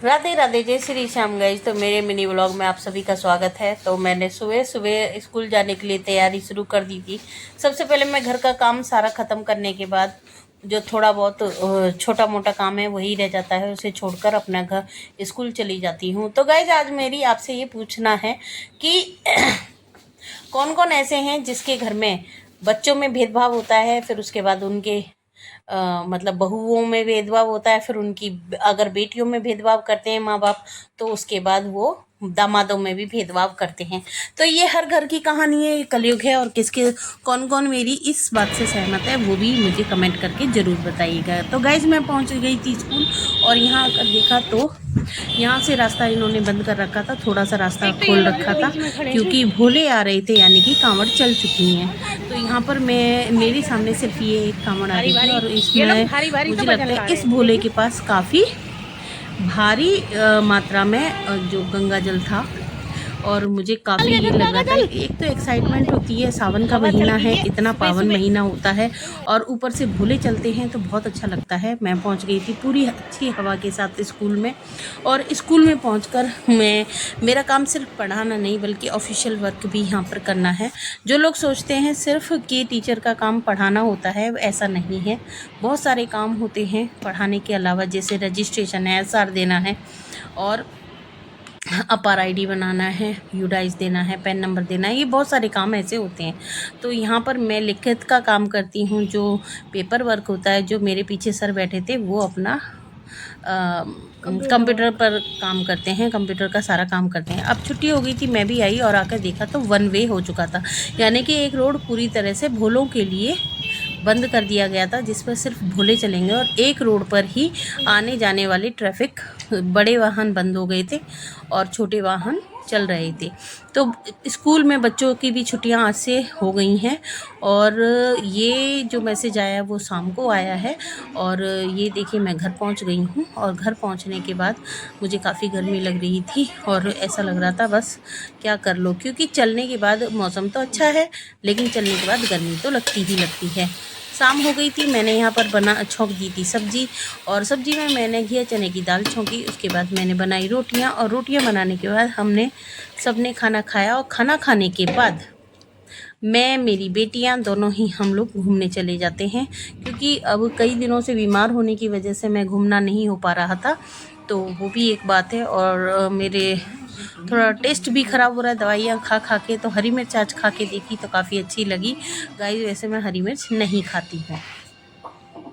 राधे राधे, जय श्री श्याम गाइस। तो मेरे मिनी व्लॉग में आप सभी का स्वागत है। तो मैंने सुबह सुबह स्कूल जाने के लिए तैयारी शुरू कर दी थी। सबसे पहले मैं घर का काम सारा ख़त्म करने के बाद जो थोड़ा बहुत छोटा मोटा काम है वही रह जाता है, उसे छोड़कर अपना घर स्कूल चली जाती हूँ। तो गाइस आज मेरी आपसे ये पूछना है कि कौन कौन ऐसे हैं जिसके घर में बच्चों में भेदभाव होता है, फिर उसके बाद उनके मतलब बहुओं में भेदभाव होता है, फिर उनकी अगर बेटियों में भेदभाव करते हैं माँ बाप तो उसके बाद वो दामादों में भी भेदभाव करते हैं। तो ये हर घर की कहानी है, कलयुग है। और किसके कौन कौन मेरी इस बात से सहमत है वो भी मुझे कमेंट करके ज़रूर बताइएगा। तो गाइज मैं पहुंच गई थी स्कूल और यहाँ आकर देखा तो यहाँ से रास्ता इन्होंने बंद कर रखा था, थोड़ा सा रास्ता खोल रखा था क्योंकि भोले आ रहे थे, यानी कि कांवड़ चल चुकी हैं। तो यहाँ पर मेरे सामने सिर्फ ये एक कांवड़ आ रही थी और इसमें मुझे लगता है इस भोले के पास काफ़ी भारी मात्रा में जो गंगा जल था और मुझे काफ़ी ये लग रहा था। एक तो एक्साइटमेंट होती है, सावन का महीना है, इतना पावन महीना होता है और ऊपर से भोले चलते हैं तो बहुत अच्छा लगता है। मैं पहुंच गई थी पूरी अच्छी हवा के साथ स्कूल में। और स्कूल में पहुंचकर मेरा काम सिर्फ पढ़ाना नहीं बल्कि ऑफिशियल वर्क भी यहाँ पर करना है। जो लोग सोचते हैं सिर्फ कि टीचर का काम पढ़ाना होता है, ऐसा नहीं है। बहुत सारे काम होते हैं पढ़ाने के अलावा, जैसे रजिस्ट्रेशन है, SR देना है और अपार ID बनाना है, यूडाइज देना है, पेन नंबर देना है, ये बहुत सारे काम ऐसे होते हैं। तो यहाँ पर मैं लिखित का काम करती हूँ। जो पेपर वर्क होता है, जो मेरे पीछे सर बैठे थे वो अपना कंप्यूटर पर काम करते हैं, कंप्यूटर का सारा काम करते हैं। अब छुट्टी हो गई थी, मैं भी आई और आकर देखा तो 1 वे हो चुका था, यानी कि एक रोड पूरी तरह से भोलों के लिए बंद कर दिया गया था, जिस पर सिर्फ भोले चलेंगे और एक रोड पर ही आने जाने वाली ट्रैफिक, बड़े वाहन बंद हो गए थे और छोटे वाहन चल रहे थे। तो स्कूल में बच्चों की भी छुट्टियां आज से हो गई हैं और ये जो मैसेज आया वो शाम को आया है। और ये देखिए मैं घर पहुंच गई हूं और घर पहुंचने के बाद मुझे काफ़ी गर्मी लग रही थी और ऐसा लग रहा था बस क्या कर लो, क्योंकि चलने के बाद मौसम तो अच्छा है लेकिन चलने के बाद गर्मी तो लगती ही लगती है। शाम हो गई थी, मैंने यहाँ पर छौंक दी थी सब्जी और सब्जी में मैंने घिया चने की दाल छौंकी। उसके बाद मैंने बनाई रोटियाँ और रोटियाँ बनाने के बाद हमने सबने खाना खाया और खाना खाने के बाद मैं, मेरी बेटियां दोनों ही हम लोग घूमने चले जाते हैं, क्योंकि अब कई दिनों से बीमार होने की वजह से मैं घूमना नहीं हो पा रहा था। तो वो भी एक बात है और मेरे थोड़ा टेस्ट भी ख़राब हो रहा है दवाइयाँ खा खा के। तो हरी मिर्च आज खा के देखी तो काफ़ी अच्छी लगी। गाइस वैसे मैं हरी मिर्च नहीं खाती हूँ।